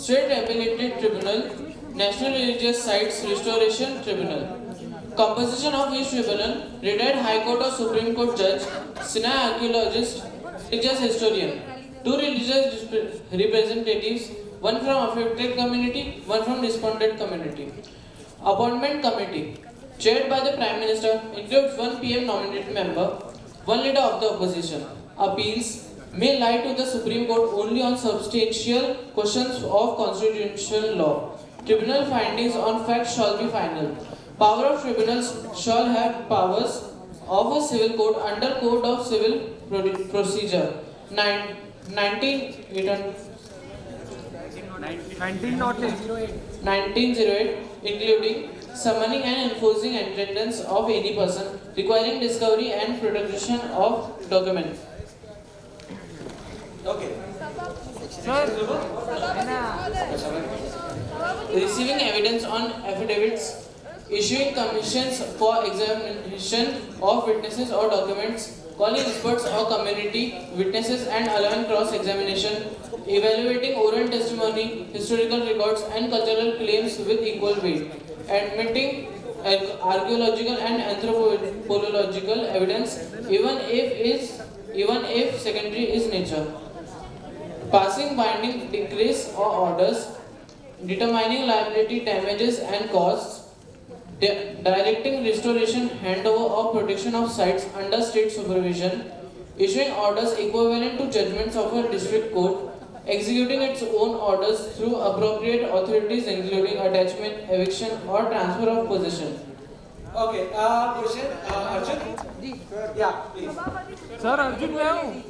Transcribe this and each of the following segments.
State Appellate Tribunal, National Religious Sites Restoration Tribunal. Composition of each tribunal: retired High Court or Supreme Court judge, Sinai archaeologist, religious historian, two religious representatives, one from affected community, one from respondent community. Appointment Committee, chaired by the Prime Minister, includes one PM nominated member, one leader of the opposition. Appeals may lie to the Supreme Court only on substantial questions of constitutional law. Tribunal findings on facts shall be final. Power of tribunals shall have powers of a civil court under Code of Civil Procedure 1908, including summoning and enforcing attendance of any person, requiring discovery and production of documents. Okay. Receiving evidence on affidavits, issuing commissions for examination of witnesses or documents, calling experts or community witnesses and allowing cross-examination, evaluating oral testimony, historical records and cultural claims with equal weight, admitting archaeological and anthropological evidence even if secondary is nature, passing binding decrees or orders, determining liability, damages and costs, directing restoration, handover or protection of sites under state supervision, issuing orders equivalent to judgments of a district court, executing its own orders through appropriate authorities including attachment, eviction or transfer of possession. Okay. Question. Arjun. Yeah, please. Sir Arjun मैं हूँ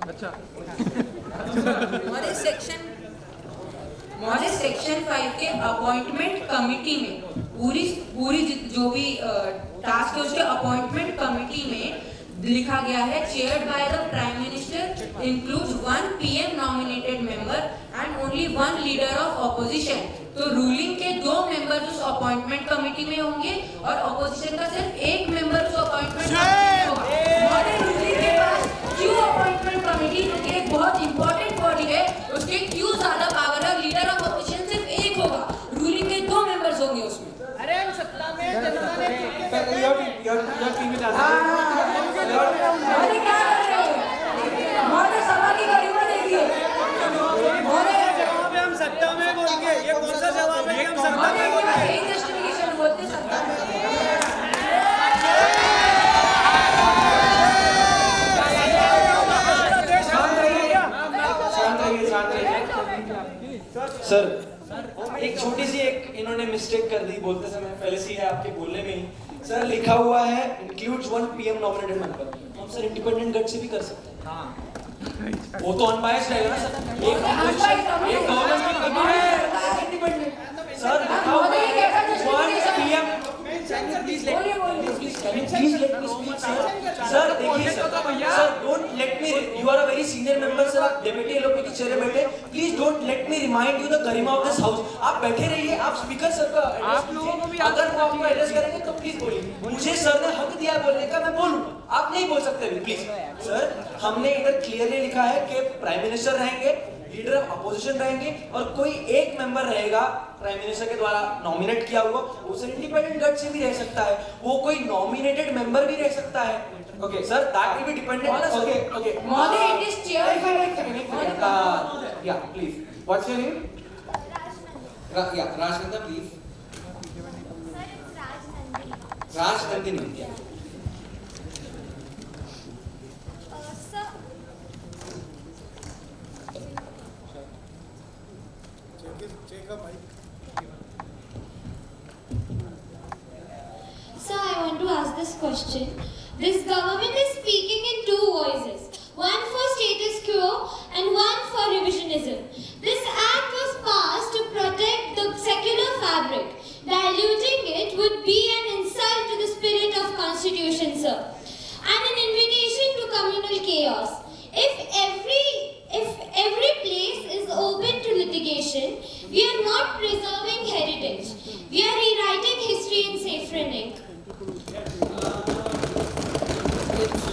अच्छा model section 5 के appointment committee में पूरी जो भी task है उसके अपॉइंटमेंट कमिटी में लिखा गया है chaired by the prime minister includes one PM nominated member and only one leader of opposition. तो रूलिंग के दो मेंबर उस अपॉइंटमेंट कमिटी में होंगे और ऑपोजिशन का सिर्फ एक मेंबर उस अपॉइंटमेंट कमिटी में होगा. मॉडल रूलिंग के पास क्यों अपॉइंटमेंट कमिटी जो कि एक बहुत इंपॉर्टेंट बॉडी है उसके क्यों ज्यादा पावर है. लीडर ऑफ ऑपोजिशन सिर्फ एक होगा, रूलिंग के दो मेंबर्स होंगे उसमें. अरे हम सत्ता में जनता ने Your team is अरे क्या कर रहे हो? मॉडल सभा की गरिमा देखिए. जवाब है हम सत्ता में बोल के ये कौन सा जवाब है हम सत्ता में बोल के जस्टिफिकेशन बोलते सत्ता में. सर एक छोटी सी इन्होंने मिस्टेक कर दी बोलते समय, पहले से ही है आपके बोलने में ही. सर लिखा हुआ है includes one PM nominated member. हम सर इंडिपेंडेंट गट से भी कर सकते हैं. वो तो अनबायस्ड रहेगा ना सर. एक गवर्नेंस की कमी है इंडिपेंडेंट. सर लिखा हुआ है one PM. Please let me speak sir. देखिए sir don't let me. You are a very senior member sir. आप डेप्यूटी एलओपी के चेहरे बैठे. Please don't let me remind you the garima of this house. आप बैठे रहिए. आप स्पीकर सर का आप लोगों को भी अगर वो आपको एड्रेस करेंगे तो प्लीज बोलिए. मुझे सर ने हक दिया बोलने का, मैं बोलूं. आप नहीं बोल सकते प्लीज सर. हमने इधर क्लियरली लिखा है कि प्राइम मिनिस्टर रहेंगे, लीडर ऑफ अपोजिशन रहेंगे और कोई एक मेंबर रहेगा प्राइम मिनिस्टर के द्वारा नॉमिनेट किया हुआ. वो सर इंडिपेंडेंट गट से भी रह सकता है, वो कोई नॉमिनेटेड मेंबर भी रह सकता है. Okay sir, that will be dependent on. Okay model it is chair. या प्लीज व्हाट्स योर नेम? या Rajnanda please. Rajnandini. Sir, I want to ask this question. This government is speaking in two voices, one for status quo and one for revisionism. This act was passed to protect the secular fabric. Diluting it would be an insult to the spirit of Constitution, sir, and an invitation to communal chaos. If every place is open to litigation, we are not preserving heritage. We are rewriting history in saffron ink. It's